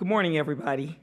Good morning, everybody.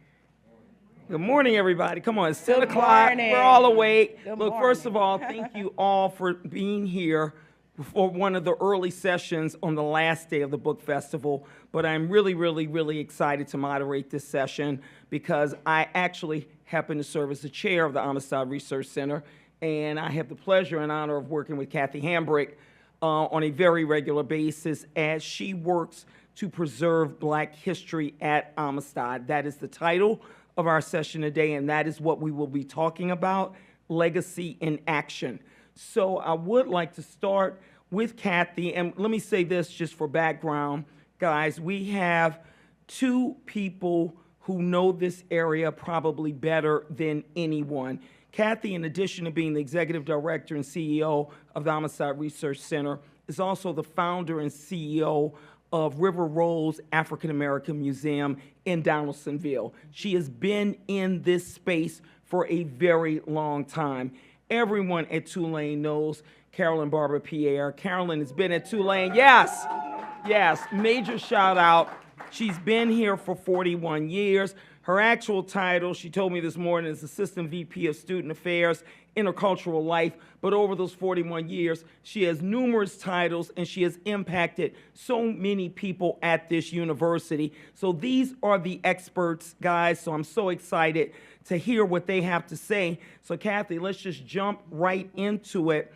Good morning, everybody. Come on, it's 10 Good o'clock. morning. We're all awake. Good Look, first morning. of all, thank you all for being here for one of the early sessions on the last day of the book festival. But I'm really excited to moderate this session because I actually happen to serve as the chair of the Amistad Research Center, and I have the pleasure and honor of working with Kathe Hambrick on a very regular basis as she works to preserve Black history at Amistad. That is the title of our session today, and that is what we will be talking about, legacy in action. So I would like to start with Kathe, and let me say this just for background, guys. We have two people who know this area probably better than anyone. Kathe, in addition to being the executive director and CEO of the Amistad Research Center, is also the founder and CEO of River Roads African American Museum in Donaldsonville. She has been in this space for a very long time. Everyone at Tulane knows Carolyn Barber-Pierre. Carolyn has been at Tulane. Yes, major shout out. She's been here for 41 years. Her actual title, she told me this morning, is Assistant VP of Student Affairs, Intercultural Life. But over those 41 years, she has numerous titles and she has impacted so many people at this university. So these are the experts, guys. So I'm so excited to hear what they have to say. So Kathe, let's just jump right into it.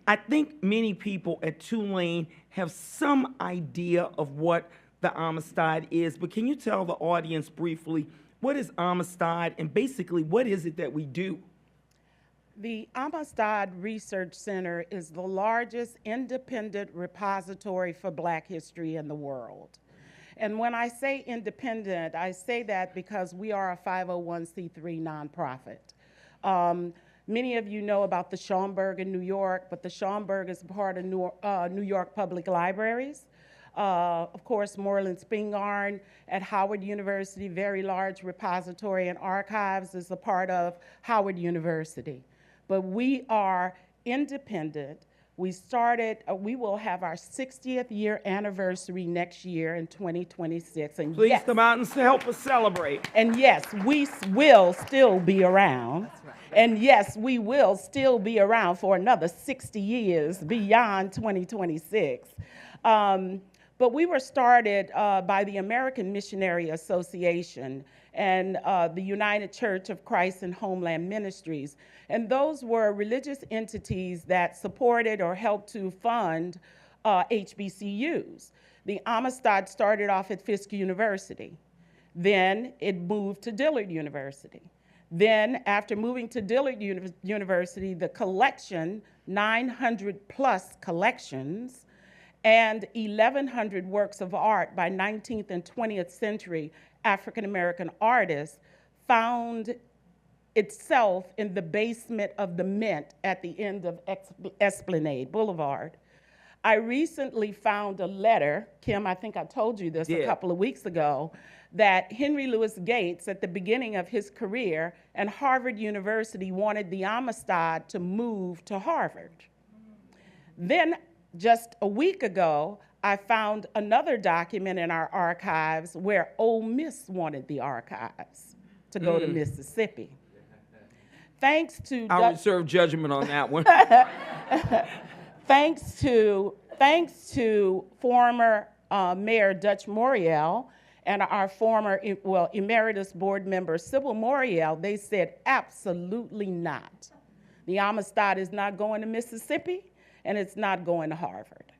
I think many people at Tulane have some idea of what the Amistad is, but can you tell the audience briefly, what is Amistad, and basically what is it that we do? The Amistad Research Center is the largest independent repository for Black history in the world. And when I say independent, I say that because we are a 501c3 nonprofit. Many of you know about the Schomburg in New York, but the Schomburg is part of New York Public Libraries. Of course, Moreland Spingarn at Howard University, very large repository and archives, is a part of Howard University. But we are independent. We will have our 60th year anniversary next year in 2026. And Please come out and help us celebrate. And yes, we will still be around. That's right. And yes, we will still be around for another 60 years beyond 2026. But we were started by the American Missionary Association and the United Church of Christ and Homeland Ministries. And those were religious entities that supported or helped to fund HBCUs. The Amistad started off at Fisk University. Then it moved to Dillard University. Then after moving to Dillard University, the collection, 900 plus collections, and 1,100 works of art by 19th and 20th century African-American artists found itself in the basement of the Mint at the end of Esplanade Boulevard. I recently found a letter, Kim, I think I told you this a couple of weeks ago, that Henry Louis Gates, at the beginning of his career, and Harvard University wanted the Amistad to move to Harvard. Then, just a week ago, I found another document in our archives where Ole Miss wanted the archives to go to Mississippi. Thanks to I'll reserve judgment on that one. thanks to former Mayor Dutch Morial and our former, emeritus board member Sybil Morial, they said absolutely not. The Amistad is not going to Mississippi, and it's not going to Harvard.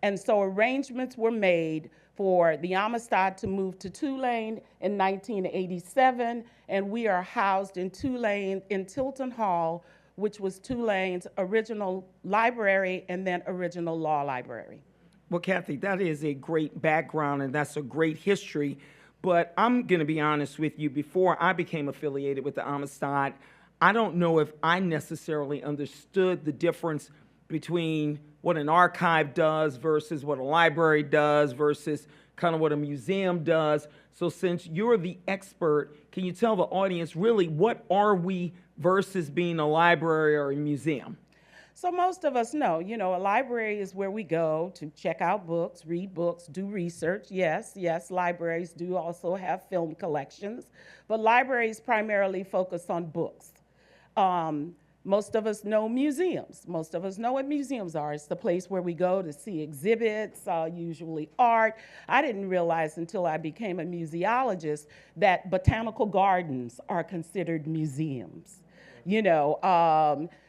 And so arrangements were made for the Amistad to move to Tulane in 1987, and we are housed in Tulane in Tilton Hall, which was Tulane's original library and then original law library. Well, Kathe, that is a great background and that's a great history, but I'm gonna be honest with you, before I became affiliated with the Amistad, I don't know if I necessarily understood the difference between what an archive does versus what a library does versus kind of what a museum does. So since you're the expert, can you tell the audience really what are we versus being a library or a museum? So most of us know, a library is where we go to check out books, read books, do research. Yes, libraries do also have film collections, but libraries primarily focus on books. Most of us know museums. Most of us know what museums are. It's the place where we go to see exhibits, usually art. I didn't realize until I became a museologist that botanical gardens are considered museums.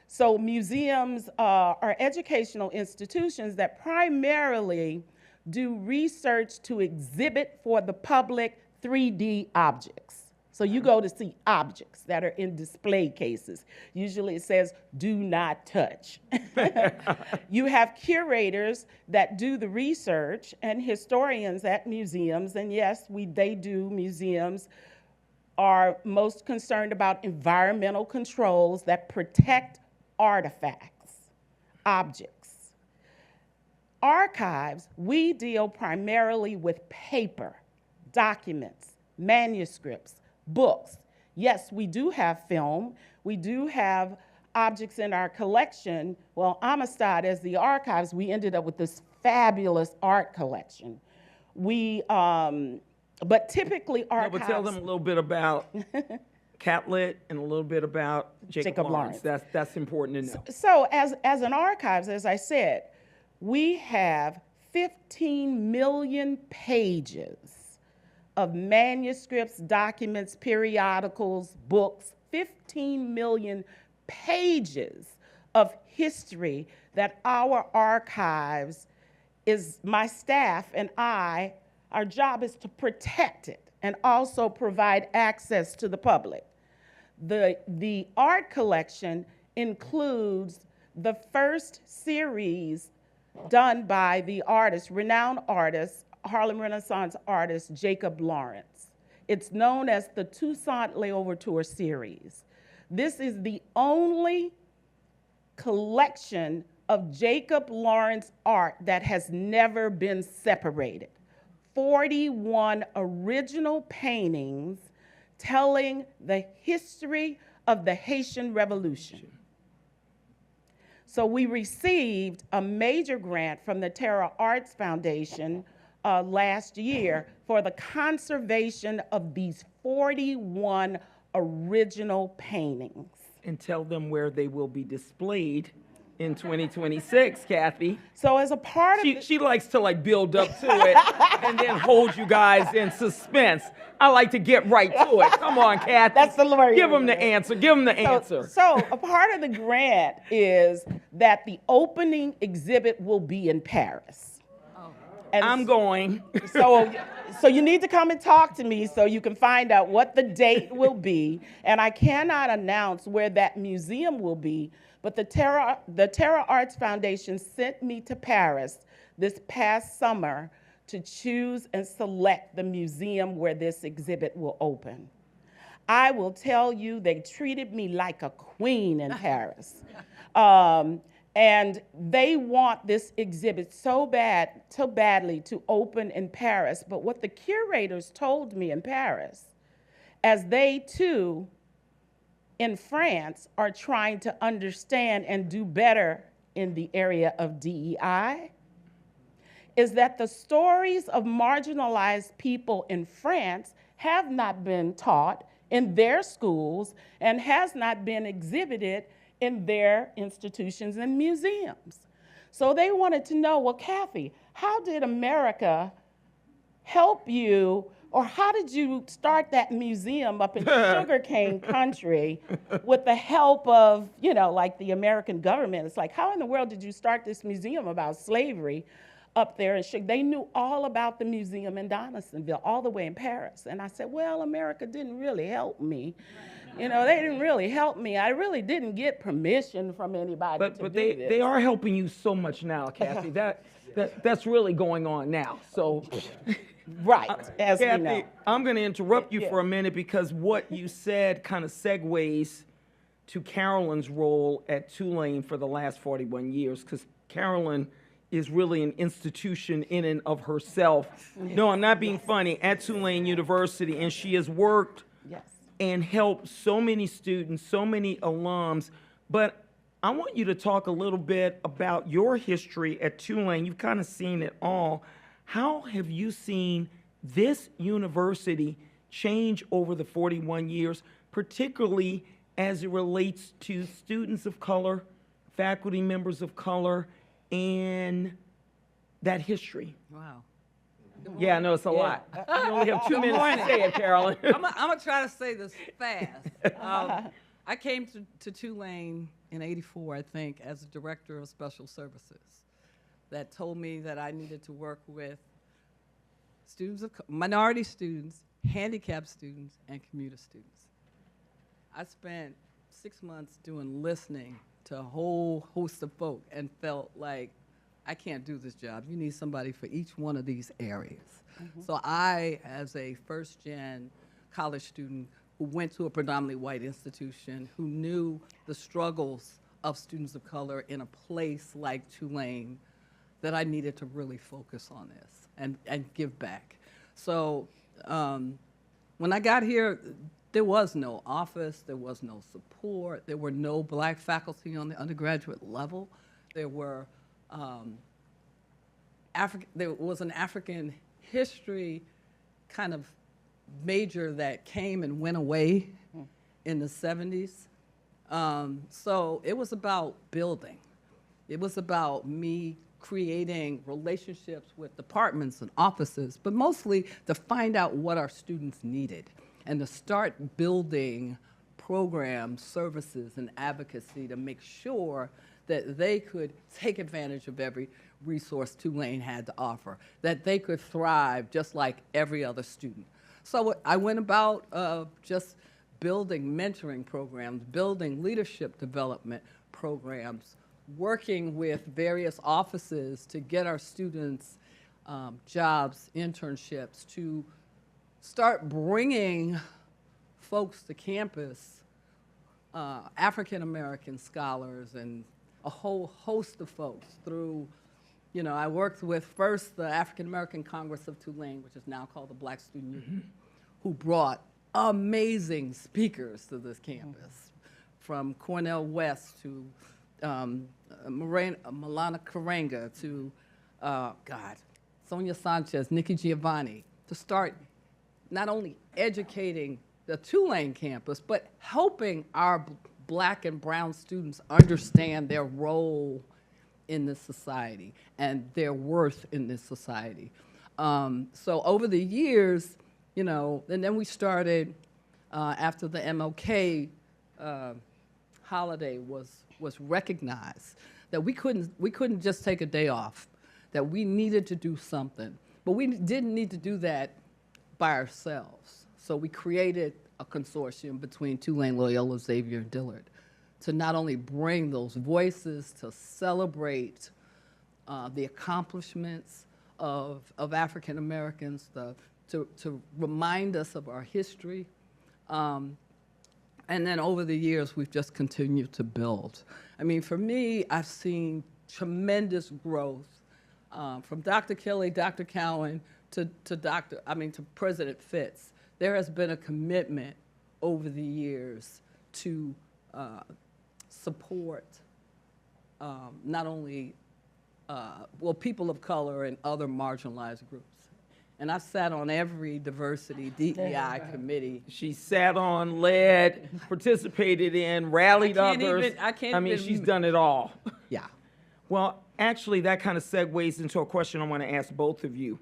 So museums are educational institutions that primarily do research to exhibit for the public 3D objects. So you go to see objects that are in display cases. Usually it says, do not touch. You have curators that do the research and historians at museums. And yes, they do. Museums are most concerned about environmental controls that protect artifacts, objects. Archives, we deal primarily with paper, documents, manuscripts, books. Yes, we do have film. We do have objects in our collection. Well, Amistad, as the archives, we ended up with this fabulous art collection. But typically archives... No, but tell them a little bit about Kathe and a little bit about Jacob Lawrence. That's important to know. So as an archives, as I said, we have 15 million pages of manuscripts, documents, periodicals, books, 15 million pages of history that our archives my staff and our job is to protect it and also provide access to the public. The art collection includes the first series done by the renowned artist, Harlem Renaissance artist Jacob Lawrence. It's known as the Toussaint L'Ouverture series. This is the only collection of Jacob Lawrence art that has never been separated. 41 original paintings telling the history of the Haitian Revolution. So we received a major grant from the Terra Arts Foundation last year for the conservation of these 41 original paintings. And tell them where they will be displayed in 2026, Kathe. So as a part of she likes to build up to it and then hold you guys in suspense. I like to get right to it. Come on, Kathe. That's the lawyer. Give them the answer. Give them the answer. So a part of the grant is that the opening exhibit will be in Paris. And I'm going. So you need to come and talk to me so you can find out what the date will be. And I cannot announce where that museum will be, but the Terra Arts Foundation sent me to Paris this past summer to choose and select the museum where this exhibit will open. I will tell you, they treated me like a queen in Paris. And they want this exhibit so badly to open in Paris. But what the curators told me in Paris, as they too, in France, are trying to understand and do better in the area of DEI, is that the stories of marginalized people in France have not been taught in their schools and has not been exhibited in their institutions and museums. So they wanted to know, well, Kathe, how did America help you, or how did you start that museum up in sugarcane country with the help of, the American government? It's like, how in the world did you start this museum about slavery up there? And they knew all about the museum in Donaldsonville, all the way in Paris. And I said, well, America didn't really help me. They didn't really help me. I really didn't get permission from anybody to do this. But they are helping you so much now, Kathe. That's really going on now. So, right, as Kathe, we know. I'm going to interrupt you for a minute because what you said kind of segues to Carolyn's role at Tulane for the last 41 years, because Carolyn is really an institution in and of herself. No, I'm not being funny, at Tulane University, and she has worked and helped so many students, so many alums, but I want you to talk a little bit about your history at Tulane. You've kind of seen it all. How have you seen this university change over the 41 years, particularly as it relates to students of color, faculty members of color, and that history? Wow. Yeah, I know it's a lot. You only have 2 minutes to say it, Carolyn. I'm gonna try to say this fast. I came to Tulane in '84, I think, as a director of special services. That told me that I needed to work with students of minority students, handicapped students, and commuter students. I spent 6 months doing listening to a whole host of folk and felt like I can't do this job. You need somebody for each one of these areas. So I, as a first-gen college student who went to a predominantly white institution, who knew the struggles of students of color in a place like Tulane, that I needed to really focus on this and give back. So when I got here, there was no office, there was no support, there were no black faculty on the undergraduate level. There were there was an African history kind of major that came and went away in the 70s. So it was about building. It was about me creating relationships with departments and offices, but mostly to find out what our students needed and to start building programs, services, and advocacy to make sure that they could take advantage of every resource Tulane had to offer, that they could thrive just like every other student. So I went about just building mentoring programs, building leadership development programs, working with various offices to get our students jobs, internships, to start bringing folks to campus, African-American scholars and a whole host of folks through, you know, I worked with first the African-American Congress of Tulane, which is now called the Black Student Union, who brought amazing speakers to this campus, from Cornel West to Malana Karenga to, Sonia Sanchez, Nikki Giovanni, to start not only educating the Tulane campus, but helping our black and brown students understand their role in this society and their worth in this society. So over the years, you know, and then we started, after the MLK holiday was recognized, that we couldn't just take a day off, that we needed to do something. But we didn't need to do that by ourselves. So we created a consortium between Tulane, Loyola, Xavier, and Dillard to not only bring those voices, to celebrate the accomplishments of African Americans, to remind us of our history. And then over the years, we've just continued to build. I mean, for me, I've seen tremendous growth from Dr. Kelly, Dr. Cowan, to President Fitz. There has been a commitment over the years to support not only people of color and other marginalized groups. And I've sat on every diversity DEI committee. She sat on, led, participated in, rallied others. She's done it all. Yeah. Well, actually, that kind of segues into a question I want to ask both of you.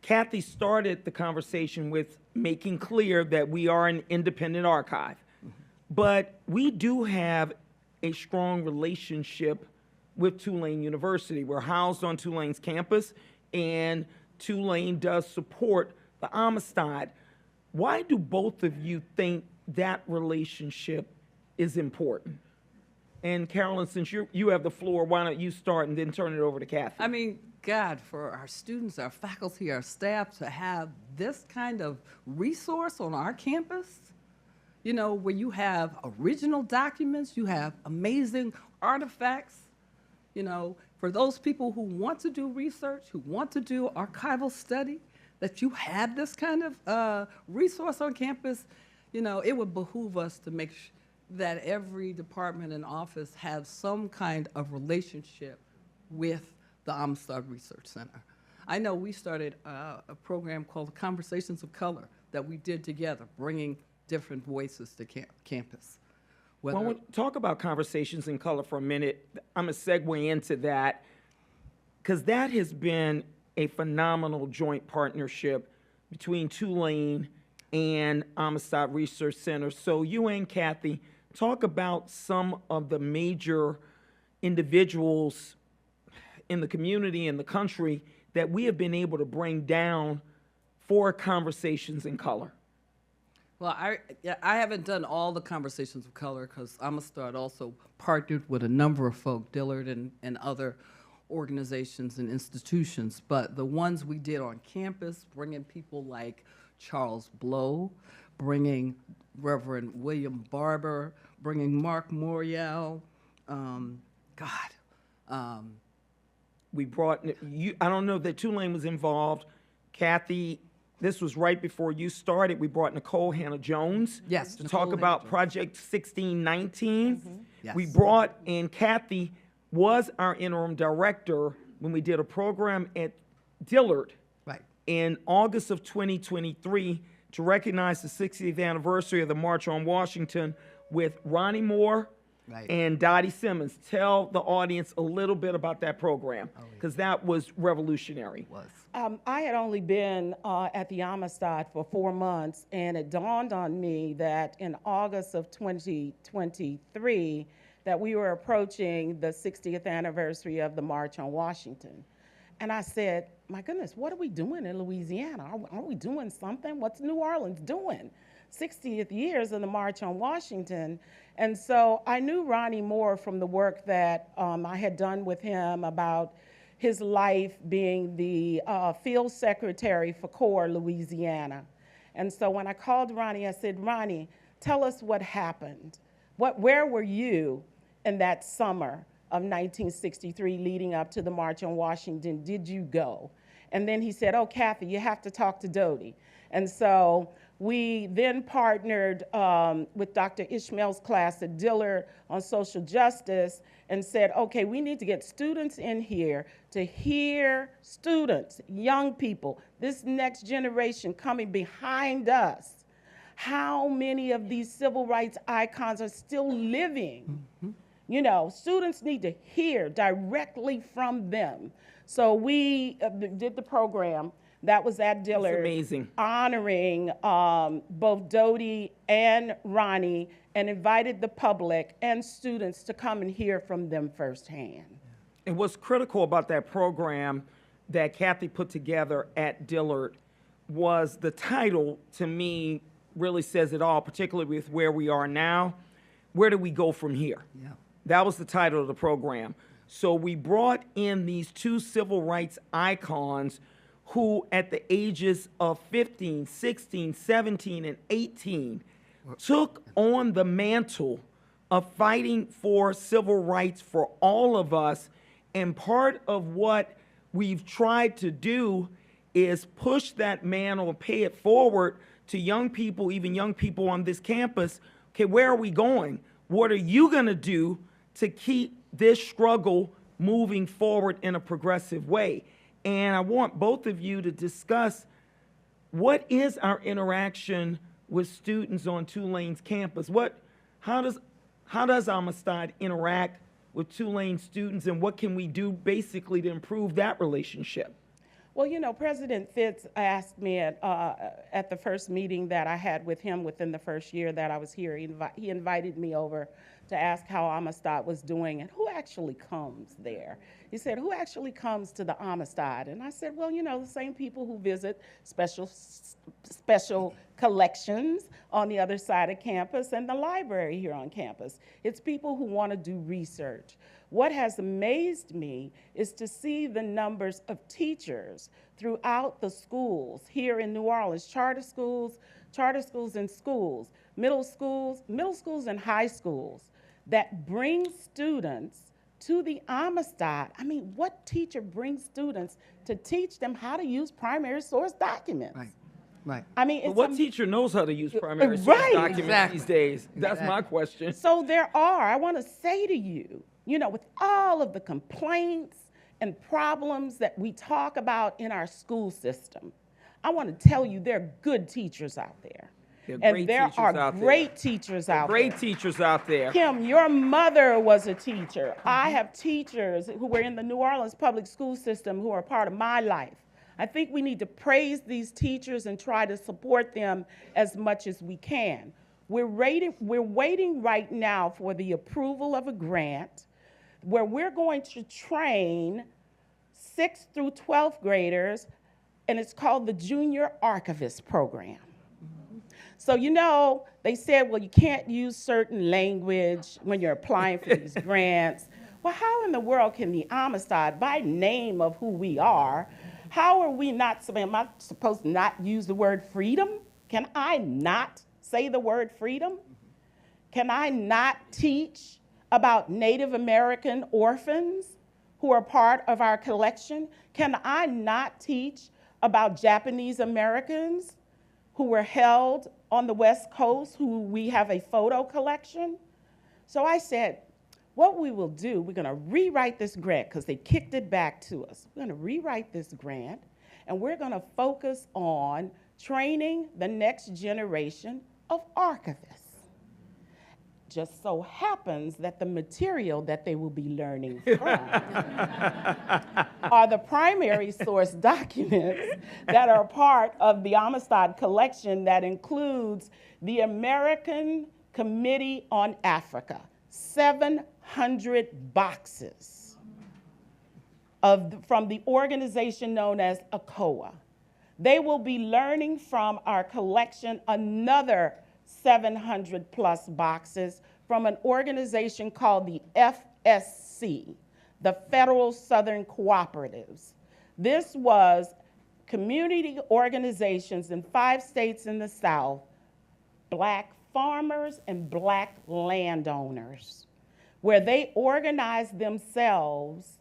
Kathe started the conversation with making clear that we are an independent archive, but we do have a strong relationship with Tulane University. We're housed on Tulane's campus, and Tulane does support the Amistad. Why do both of you think that relationship is important? And Carolyn, since you have the floor, why don't you start and then turn it over to Kathe? I mean, God, for our students, our faculty, our staff to have this kind of resource on our campus, you know, where you have original documents, you have amazing artifacts, you know, for those people who want to do research, who want to do archival study, that you have this kind of resource on campus, you know, it would behoove us to make that every department and office has some kind of relationship with the Amistad Research Center. I know we started a program called Conversations of Color that we did together, bringing different voices to campus. Well, we'll talk about Conversations in Color for a minute. I'm going to segue into that because that has been a phenomenal joint partnership between Tulane and Amistad Research Center. So you and Kathe, talk about some of the major individuals in the community and the country that we have been able to bring down for Conversations in Color. Well, I haven't done all the Conversations of Color because Amistad also partnered with a number of folk, Dillard and other organizations and institutions. But the ones we did on campus, bringing people like Charles Blow, bringing Reverend William Barber, bringing Mark Morial, We brought, I don't know that Tulane was involved. Kathe, this was right before you started. We brought Nicole Hannah-Jones Yes, to Nicole talk about Hannah-Jones. Project 1619. Yes. We brought, and Kathe was our interim director when we did a program at Dillard Right. in August of 2023 to recognize the 60th anniversary of the March on Washington with Ronnie Moore Right. and Dottie Simmons. Tell the audience a little bit about that program, because that was revolutionary. Was. I had only been at the Amistad for 4 months, and it dawned on me that in August of 2023, that we were approaching the 60th anniversary of the March on Washington. And I said, my goodness, what are we doing in Louisiana? Are we doing something? What's New Orleans doing? 60th years of the March on Washington. And so I knew Ronnie Moore from the work that I had done with him about his life being the field secretary for CORE Louisiana. And so when I called Ronnie, I said, Ronnie, tell us what happened. Where were you in that summer of 1963 leading up to the March on Washington? Did you go? And then he said, oh, Kathe, you have to talk to Dodie. And so we then partnered with Dr. Ishmael's class at Dillard on social justice and said, okay, we need to get students in here to hear students, young people, this next generation coming behind us. How many of these civil rights icons are still living? Mm-hmm. You know, students need to hear directly from them. So we did the program that was at Dillard. That's amazing. Honoring both Dodie and Ronnie, and invited the public and students to come and hear from them firsthand. And what's critical about that program that Kathe put together at Dillard was the title, to me, really says it all, particularly with where we are now. Where do we go from here? Yeah. That was the title of the program. So we brought in these two civil rights icons who at the ages of 15, 16, 17, and 18 took on the mantle of fighting for civil rights for all of us. And part of what we've tried to do is push that mantle and pay it forward to young people, even young people on this campus. Okay, where are we going? What are you going to do to keep this struggle moving forward in a progressive way? And I want both of you to discuss what is our interaction with students on Tulane's campus. How does Amistad interact with Tulane students, and what can we do basically to improve that relationship? Well, you know, President Fitz asked me at the first meeting that I had with him within the first year that I was here. He invited me over to ask how Amistad was doing and who actually comes there. He said, who actually comes to the Amistad? And I said, well, you know, the same people who visit special collections on the other side of campus and the library here on campus. It's people who want to do research. What has amazed me is to see the numbers of teachers throughout the schools here in New Orleans, charter schools and schools, middle schools and high schools that bring students to the Amistad. I mean, what teacher brings students to teach them how to use primary source documents? Right. Right. I mean, But it's what teacher knows how to use primary source Right. documents Exactly. these days? That's Exactly. my question. So there are, I want to say to you, you know, with all of the complaints and problems that we talk about in our school system, I want to tell you there are good teachers out there. There are And great there teachers are out there. great teachers out there. Great teachers out there. Kim, your mother was a teacher. I have teachers who were in the New Orleans public school system who are part of my life. I think we need to praise these teachers and try to support them as much as we can. We're waiting right now for the approval of a grant where we're going to train 6th through 12th graders, and it's called the Junior Archivist Program. So, you know, they said, well, you can't use certain language when you're applying for these grants. Well, how in the world can the Amistad, by name of who we are, how are we not, am I supposed to not use the word freedom? Can I not say the word freedom? Can I not teach about Native American orphans who are part of our collection? Can I not teach about Japanese Americans who were held on the West Coast, who we have a photo collection? So I said, what we will do, we're gonna rewrite this grant because they kicked it back to us. We're gonna rewrite this grant and we're gonna focus on training the next generation of archivists. Just so happens that the material that they will be learning from are the primary source documents that are part of the Amistad collection that includes the American Committee on Africa, 700 boxes from the organization known as ACOA. They will be learning from our collection another 700 plus boxes from an organization called the FSC, the Federal Southern Cooperatives. This was community organizations in 5 states in the South, Black farmers and Black landowners, where they organized themselves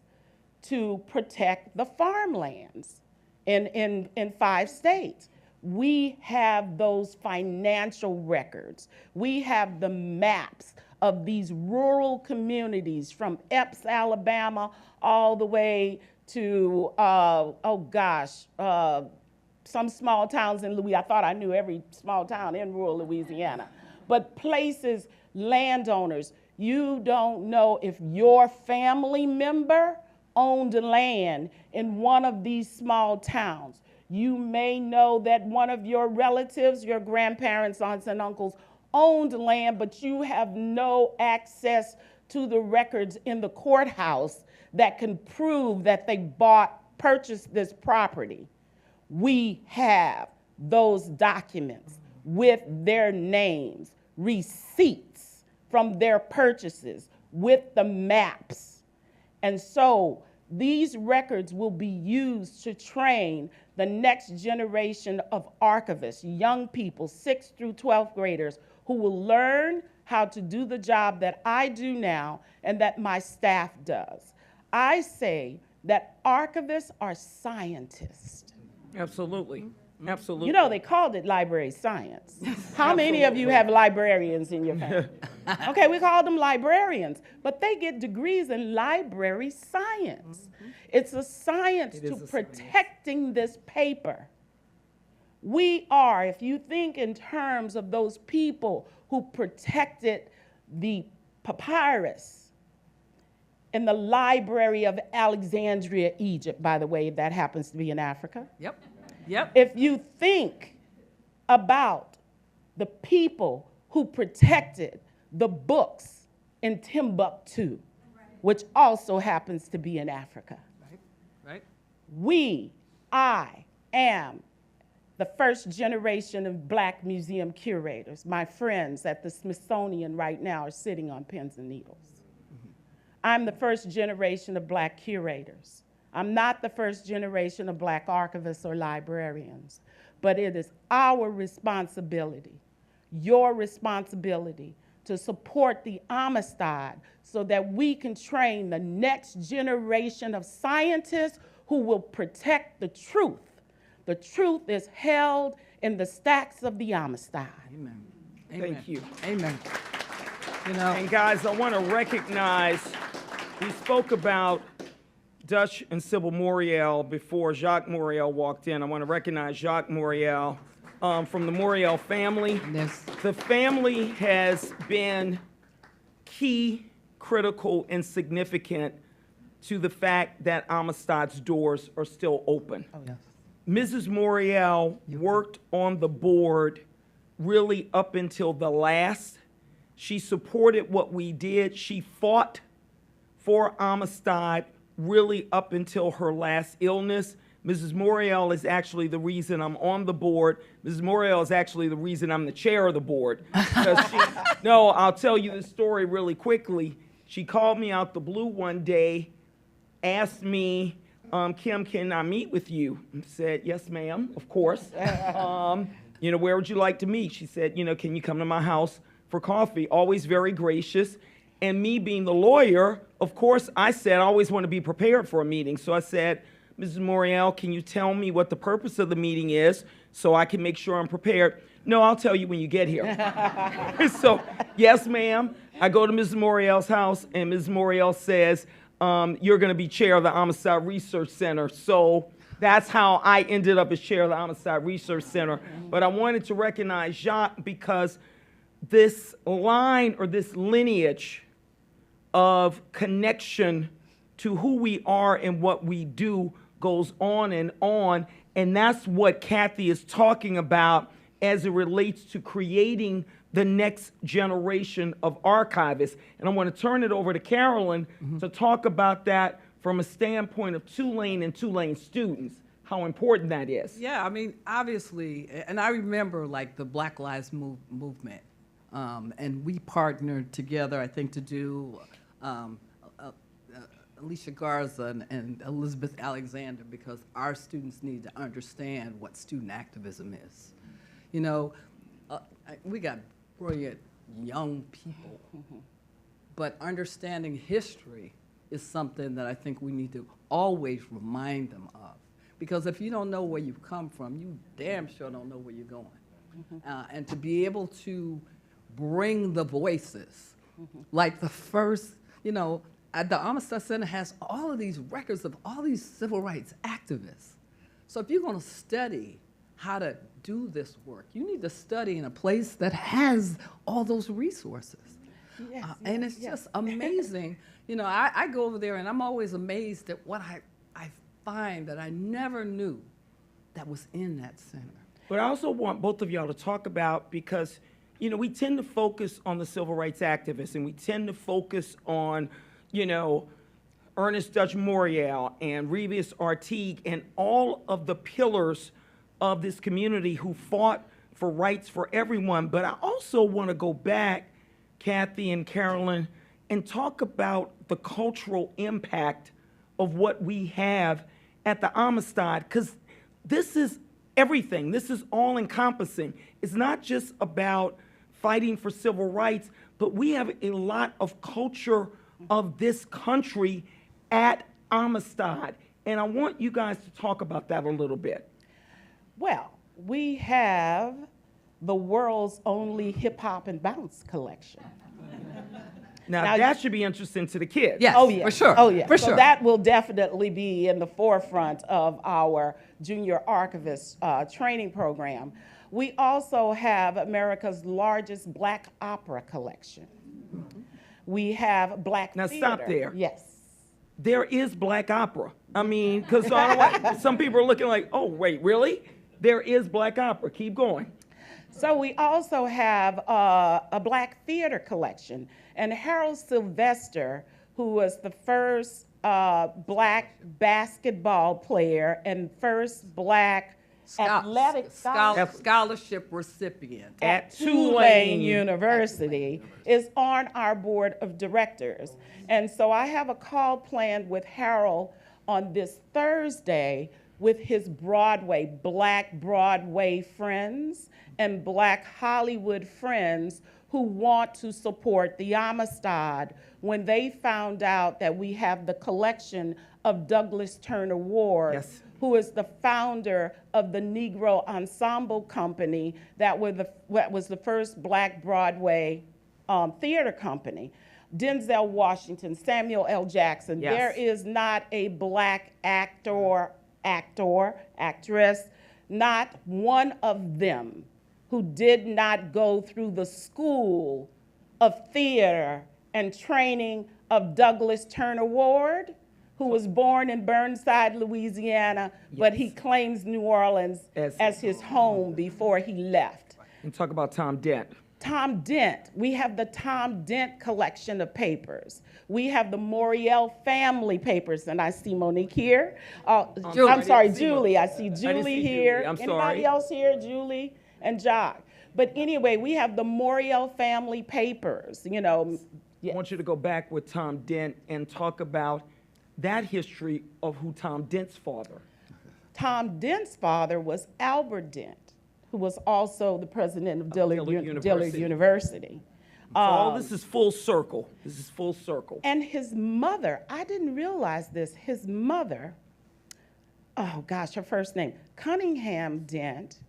to protect the farmlands in 5 states. We have those financial records. We have the maps of these rural communities from Epps, Alabama, all the way to, some small towns in Louisiana. I thought I knew every small town in rural Louisiana. But places, landowners, you don't know if your family member owned land in one of these small towns. You may know that one of your relatives, your grandparents, aunts, and uncles owned land, but you have no access to the records in the courthouse that can prove that they purchased this property. We have those documents with their names, receipts from their purchases, with the maps. And so these records will be used to train the next generation of archivists, young people, 6th through 12th graders, who will learn how to do the job that I do now and that my staff does. I say that archivists are scientists. Absolutely. Absolutely. You know, they called it library science. How many of you have librarians in your family? Okay, we call them librarians, but they get degrees in library science. It's a science to protecting this paper. We are, if you think in terms of those people who protected the papyrus in the Library of Alexandria, Egypt, by the way, that happens to be in Africa. Yep. Yep. If you think about the people who protected the books in Timbuktu, which also happens to be in Africa. Right. I am the first generation of Black museum curators. My friends at the Smithsonian right now are sitting on pins and needles. I'm the first generation of Black curators. I'm not the first generation of Black archivists or librarians, but it is our responsibility, your responsibility, to support the Amistad so that we can train the next generation of scientists who will protect the truth. The truth is held in the stacks of the Amistad. Amen. Thank you. Amen. You know, And guys, I want to recognize, we spoke about Dutch and Sybil Moriel before Jacques Moriel walked in. I want to recognize Jacques Moriel from the Moriel family. Yes. The family has been key, critical, and significant to the fact that Amistad's doors are still open. Oh, yes. Mrs. Moriel worked on the board really up until the last. She supported what we did. She fought for Amistad really up until her last illness. Mrs. Moriel is actually the reason I'm on the board. Mrs. Moriel is actually the reason I'm the chair of the board. No, I'll tell you this story really quickly. She called me out the blue one day, asked me, Kim, can I meet with you? I said, yes, ma'am, of course. You know, where would you like to meet? She said, you know, can you come to my house for coffee? Always very gracious. And me being the lawyer, of course, I said, I always want to be prepared for a meeting. So I said, Mrs. Moriel, can you tell me what the purpose of the meeting is so I can make sure I'm prepared? No, I'll tell you when you get here. So, yes, ma'am. I go to Mrs. Moriel's house, and Mrs. Moriel says, you're going to be chair of the Amistad Research Center. So that's how I ended up as chair of the Amistad Research Center. But I wanted to recognize Jacques because this line or this lineage of connection to who we are and what we do goes on, and that's what Kathe is talking about as it relates to creating the next generation of archivists. And I want to turn it over to Carolyn to talk about that from a standpoint of Tulane and Tulane students, how important that is. Yeah, I mean, obviously, and I remember like the Black Lives movement, and we partnered together, I think, to do Alicia Garza and Elizabeth Alexander, because our students need to understand what student activism is. You know, we got brilliant young people, but understanding history is something that I think we need to always remind them of. Because if you don't know where you've come from, you damn sure don't know where you're going. And to be able to bring the voices, like the first, you know, the Amistad Center has all of these records of all these civil rights activists. So if you're going to study how to do this work, you need to study in a place that has all those resources. Yes, And it's just amazing. You know, I go over there and I'm always amazed at what I find that I never knew that was in that center. But I also want both of y'all to talk about, because, you know, we tend to focus on the civil rights activists, and we tend to focus on, you know, Ernest Dutch Moriel and Revis Artigue and all of the pillars of this community who fought for rights for everyone. But I also want to go back, Kathe and Carolyn, and talk about the cultural impact of what we have at the Amistad, because this is everything. This is all encompassing. It's not just about fighting for civil rights, but we have a lot of culture of this country at Amistad. And I want you guys to talk about that a little bit. Well, we have the world's only hip hop and bounce collection. Now that should be interesting to the kids. Yes, Oh, yeah. for sure. Oh, yeah. For So sure. that will definitely be in the forefront of our junior archivist training program. We also have America's largest black opera collection. We have black Now, theater. stop there. Yes. There is black opera. I mean, because some people are looking like, oh, wait, really? There is black opera. Keep going. So we also have a black theater collection. And Harold Sylvester, who was the first black basketball player and first black athletic scholarship recipient at Tulane University, is on our board of directors. And so I have a call planned with Harold on this Thursday with his Black Broadway friends and Black Hollywood friends, who want to support the Amistad when they found out that we have the collection of Douglas Turner Ward, Yes. who is the founder of the Negro Ensemble Company that was the first Black Broadway theater company. Denzel Washington, Samuel L. Jackson. Yes. There is not a Black actor, actress, not one of them who did not go through the school of theater and training of Douglas Turner Ward, who was born in Burnside, Louisiana, but he claims New Orleans as his home before he left. And talk about Tom Dent. Tom Dent, we have the Tom Dent collection of papers. We have the Moriel family papers, and I see Monique here. I'm sorry, Julie. I see Julie here. I'm Anybody sorry. else here? Julie and Jock. But anyway, we have the Moriel family papers, you know. I want you to go back with Tom Dent and talk about that history of who Tom Dent's father. Tom Dent's father was Albert Dent, who was also the president of Dillard University. So all this is full circle. This is full circle. And his mother, I didn't realize this, his mother, oh gosh, her first name, Cunningham Dent,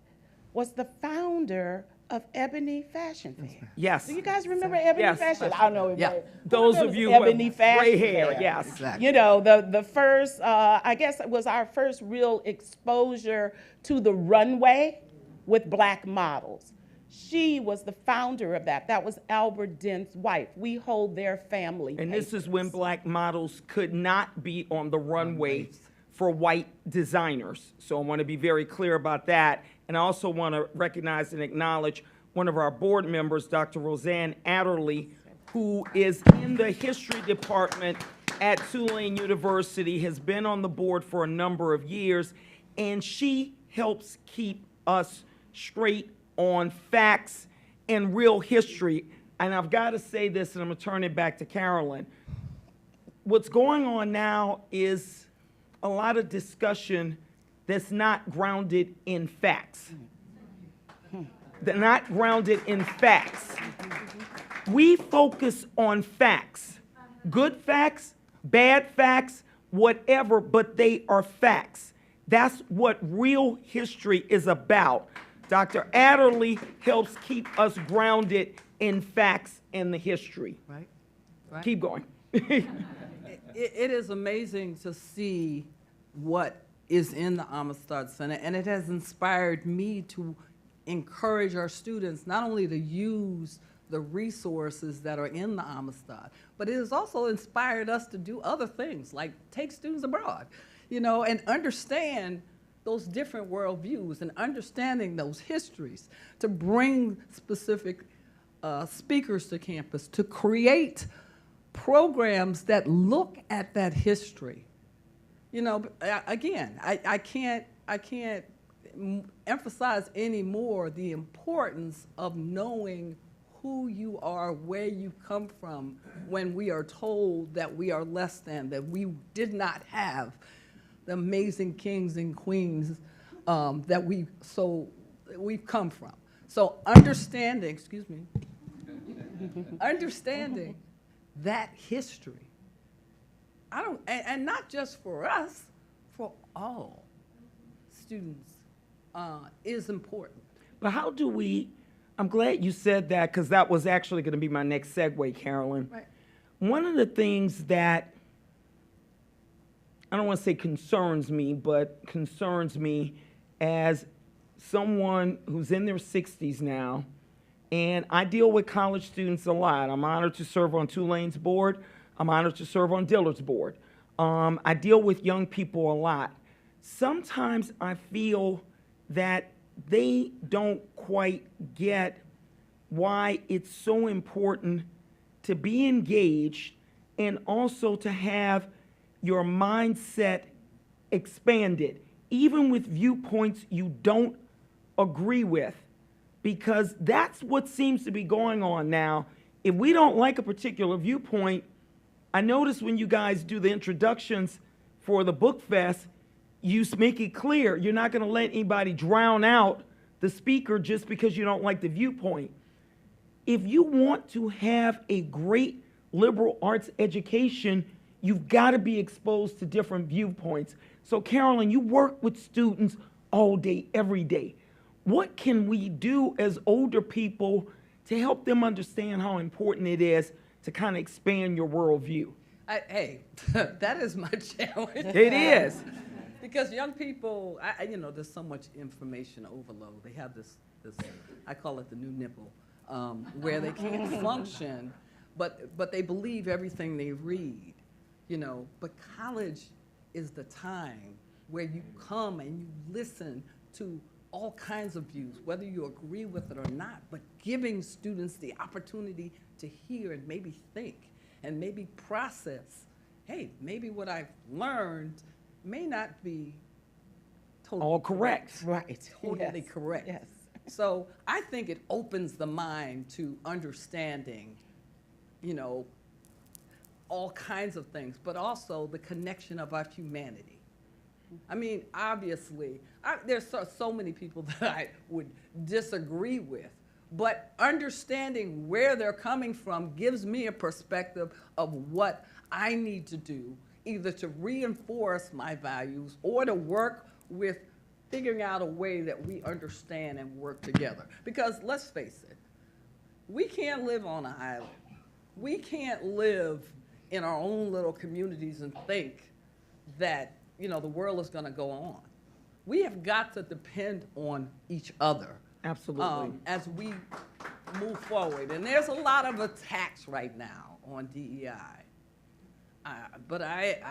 was the founder of Ebony Fashion Fair. Yes. Do you guys remember Ebony Yes. Fashion? I don't know. Yeah. Those of you Ebony with gray Fashion hair, Fair. yes. Exactly. You know, the first, I guess it was our first real exposure to the runway with Black models. She was the founder of that. That was Albert Dent's wife. We hold their family And this is papers. when Black models could not be on the runway for white designers. So I want to be very clear about that. And I also want to recognize and acknowledge one of our board members, Dr. Roseanne Adderley, who is in the history department at Tulane University, has been on the board for a number of years, and she helps keep us straight on facts and real history. And I've got to say this, and I'm going to turn it back to Carolyn. What's going on now is a lot of discussion that's not grounded in facts. They're not grounded in facts. We focus on facts, good facts, bad facts, whatever, but they are facts. That's what real history is about. Dr. Adderley helps keep us grounded in facts and the history. Right? Right. Keep going. It is amazing to see what is in the Amistad Center, and it has inspired me to encourage our students not only to use the resources that are in the Amistad, but it has also inspired us to do other things, like take students abroad, you know, and understand those different worldviews and understanding those histories, to bring specific speakers to campus, to create programs that look at that history. You know, again, I can't emphasize anymore the importance of knowing who you are, where you come from, when we are told that we are less than, that we did not have the amazing kings and queens that we've come from. So understanding, understanding that history, and not just for us, for all students, is important. But how do we, I'm glad you said that, because that was actually going to be my next segue, Carolyn. Right. One of the things that, I don't want to say concerns me, but concerns me as someone who's in their 60s now, and I deal with college students a lot. I'm honored to serve on Tulane's board. I'm honored to serve on Dillard's board. I deal with young people a lot. Sometimes I feel that they don't quite get why it's so important to be engaged and also to have your mindset expanded, even with viewpoints you don't agree with, because that's what seems to be going on now. If we don't like a particular viewpoint, I notice when you guys do the introductions for the book fest, you make it clear you're not going to let anybody drown out the speaker just because you don't like the viewpoint. if you want to have a great liberal arts education, you've got to be exposed to different viewpoints. So Carolyn, you work with students all day, every day. What can we do as older people to help them understand how important it is to kind of expand your worldview? Hey, that is my challenge. It is. Because young people, there's so much information overload. They have this I call it the new nipple, where they can't function, but they believe everything they read, But college is the time where you come and you listen to all kinds of views, whether you agree with it or not, but giving students the opportunity to hear and maybe think and maybe process, hey, maybe what I've learned may not be totally all correct. Right. Totally Yes. correct. Yes. So I think it opens the mind to understanding, all kinds of things, but also the connection of our humanity. I mean, obviously, there's so many people that I would disagree with, but understanding where they're coming from gives me a perspective of what I need to do, either to reinforce my values or to work with figuring out a way that we understand and work together. Because let's face it, we can't live on an island. We can't live in our own little communities and think that, the world is going to go on. We have got to depend on each other. Absolutely. As we move forward. And there's a lot of attacks right now on DEI. But hey,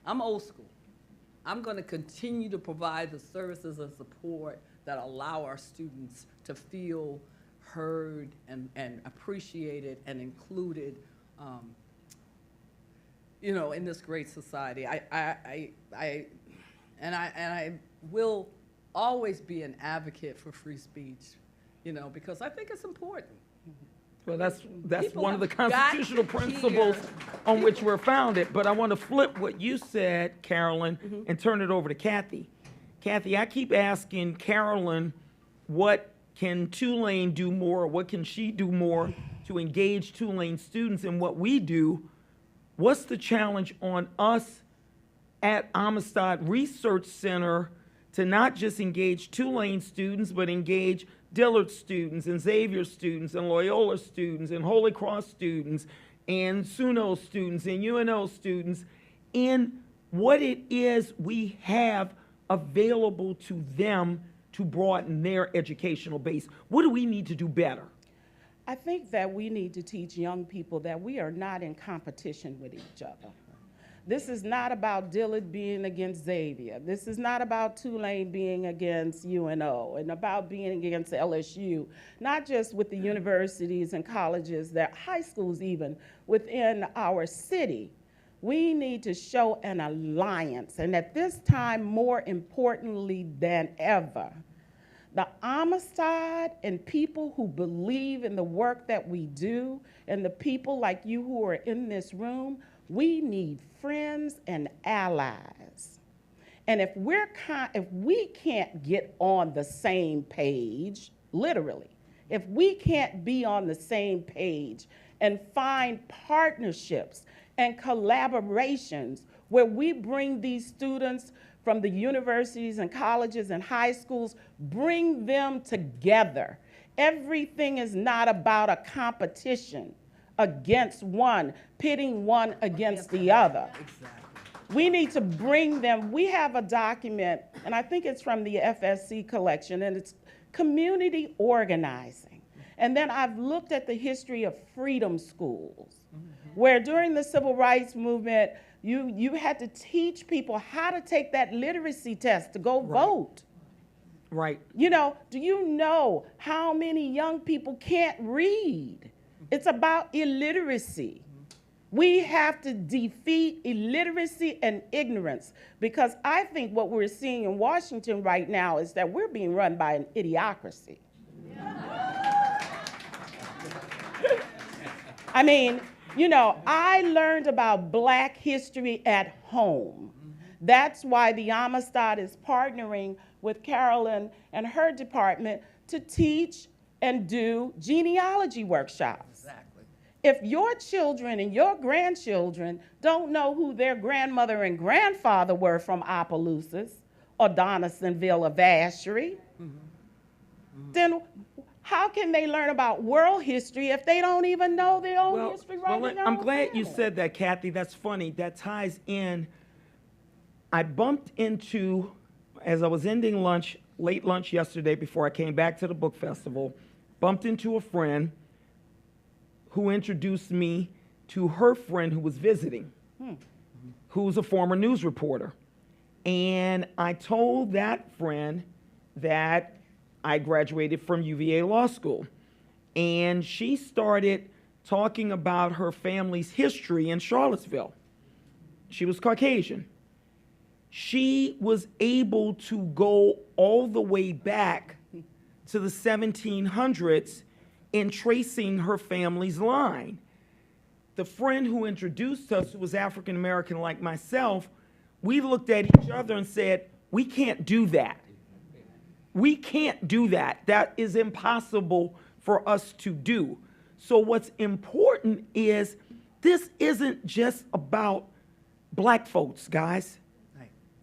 I'm old school. I'm going to continue to provide the services and support that allow our students to feel heard and appreciated and included, in this great society. I will always be an advocate for free speech, because I think it's important. Well, that's People one of the have got constitutional to principles hear- on which we're founded. But I want to flip what you said, Carolyn, and turn it over to Kathe. Kathe, I keep asking Carolyn, what can Tulane do more? What can she do more to engage Tulane students in what we do? What's the challenge on us at Amistad Research Center to not just engage Tulane students, but engage Dillard students and Xavier students and Loyola students and Holy Cross students and SUNO students and UNO students in what it is we have available to them to broaden their educational base? What do we need to do better? I think that we need to teach young people that we are not in competition with each other. This is not about Dillard being against Xavier. This is not about Tulane being against UNO and about being against LSU, not just with the universities and colleges, that high schools even within our city. We need to show an alliance, and at this time, more importantly than ever, the Amistad and people who believe in the work that we do, and the people like you who are in this room, we need friends and allies. And if we can't get on the same page, literally, if we can't be on the same page and find partnerships and collaborations where we bring these students from the universities and colleges and high schools, bring them together. Everything is not about a competition against one, pitting one against the other. Exactly. We need to bring them. We have a document, and I think it's from the FSC collection, and it's community organizing. And then I've looked at the history of freedom schools, where during the civil rights movement, you had to teach people how to take that literacy test to go vote. Right. Do you know how many young people can't read? It's about illiteracy. We have to defeat illiteracy and ignorance, because I think what we're seeing in Washington right now is that we're being run by an idiocracy. I mean, I learned about Black history at home. That's why the Amistad is partnering with Carolyn and her department to teach and do genealogy workshops. Exactly. If your children and your grandchildren don't know who their grandmother and grandfather were from Opelousas or Donaldsonville or Vacherie, then how can they learn about world history if they don't even know their own history right in their I'm own glad you family? said that, Kathe. That's funny. That ties in. I bumped into, as I was ending lunch, late lunch yesterday before I came back to the book festival, bumped into a friend who introduced me to her friend who was visiting, who's a former news reporter. And I told that friend that I graduated from UVA Law School. And she started talking about her family's history in Charlottesville. She was Caucasian. She was able to go all the way back to the 1700s in tracing her family's line. The friend who introduced us, who was African American like myself, we looked at each other and said, we can't do that. We can't do that. That is impossible for us to do. So what's important is this isn't just about black folks, guys.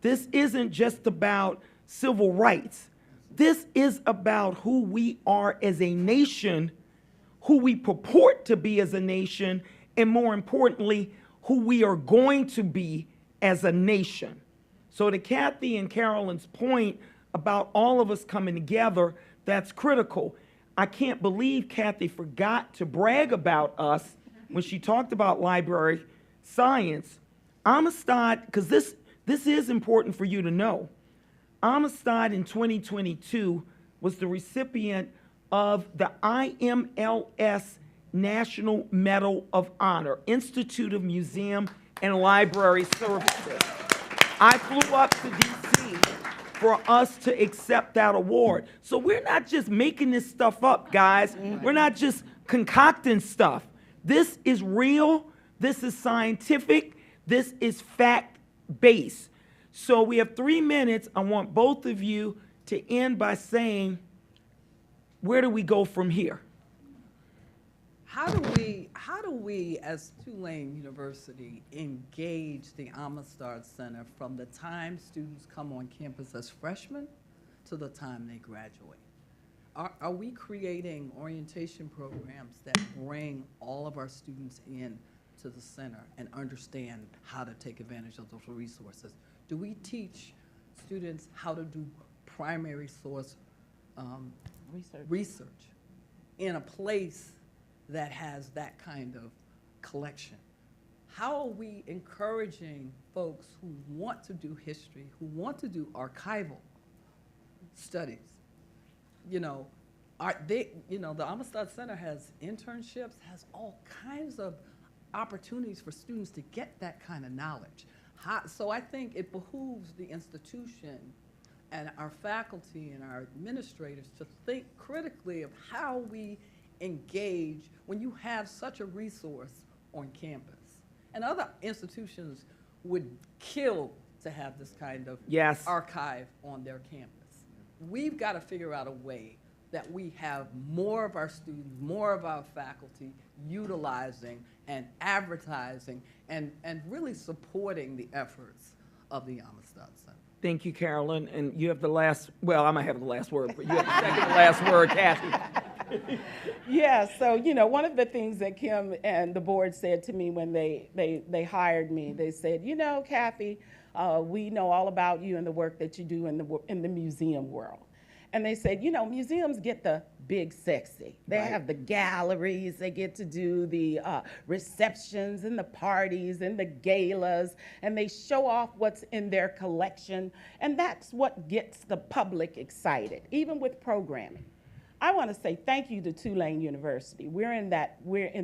This isn't just about civil rights. This is about who we are as a nation, who we purport to be as a nation, and more importantly, who we are going to be as a nation. So to Kathe and Carolyn's point about all of us coming together, that's critical. I can't believe Kathe forgot to brag about us when she talked about library science. Amistad, because this is important for you to know. Amistad in 2022 was the recipient of the IMLS National Medal of Honor, Institute of Museum and Library Services. I flew up to DC for us to accept that award. So we're not just making this stuff up, guys. We're not just concocting stuff. This is real. This is scientific. This is fact-based. So we have 3 minutes. I want both of you to end by saying, where do we go from here? How do we as Tulane University engage the Amistad Center from the time students come on campus as freshmen to the time they graduate? Are we creating orientation programs that bring all of our students in to the center and understand how to take advantage of those resources? Do we teach students how to do primary source research in a place that has that kind of collection? How are we encouraging folks who want to do history, who want to do archival studies? You know, the Amistad Center has internships, has all kinds of opportunities for students to get that kind of knowledge. So I think it behooves the institution and our faculty and our administrators to think critically of how we engage when you have such a resource on campus. And other institutions would kill to have this kind of archive on their campus. We've got to figure out a way that we have more of our students, more of our faculty utilizing and advertising and really supporting the efforts of the Amistad Center. Thank you, Carolyn. And you have the last, well, I might have the last word, but you have the second to last word, Kathe. Yeah, so, one of the things that Kim and the board said to me when they hired me, they said, Kathe, we know all about you and the work that you do in the museum world. And they said, museums get the big sexy. They have the galleries, they get to do the receptions and the parties and the galas, and they show off what's in their collection, and that's what gets the public excited, even with programming. I want to say thank you to Tulane University. We're in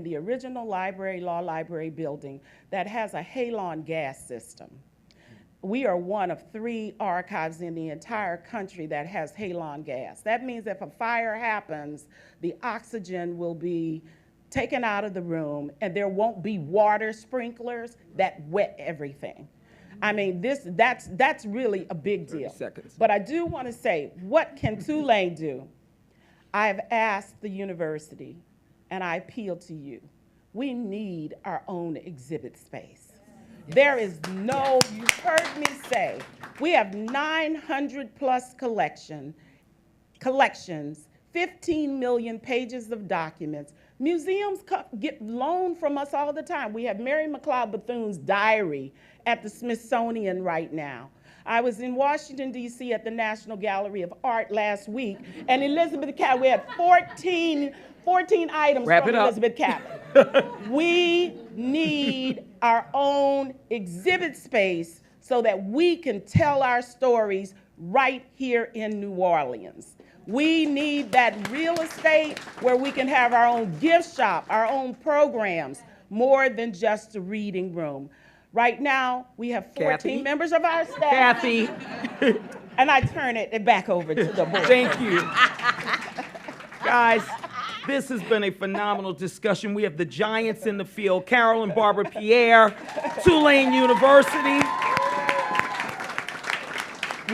the original law library building that has a halon gas system. We are one of 3 archives in the entire country that has halon gas. That means if a fire happens, the oxygen will be taken out of the room and there won't be water sprinklers that wet everything. I mean, that's really a big deal. 30 seconds. But I do want to say, what can Tulane do? I've asked the university, and I appeal to you, we need our own exhibit space. There is no, you've heard me say, we have 900 plus collections, 15 million pages of documents. Museums get loaned from us all the time. We have Mary McLeod Bethune's diary at the Smithsonian right now. I was in Washington, D.C. at the National Gallery of Art last week, and Elizabeth Kathe, we had 14 items from Elizabeth Kathe. We need our own exhibit space so that we can tell our stories right here in New Orleans. We need that real estate where we can have our own gift shop, our own programs, more than just a reading room. Right now, we have 14 members of our staff. Kathe. And I turn it back over to the board. Thank you. Guys, this has been a phenomenal discussion. We have the giants in the field, Carolyn, Barber-Pierre, Tulane University.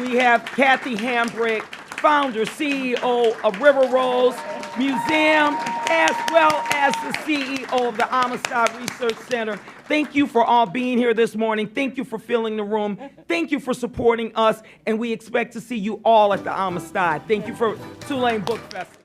We have Kathe Hambrick, founder, CEO of River Rose Museum, as well as the CEO of the Amistad Research Center. Thank you for all being here this morning. Thank you for filling the room. Thank you for supporting us, and we expect to see you all at the Amistad. Thank you for Tulane Book Festival.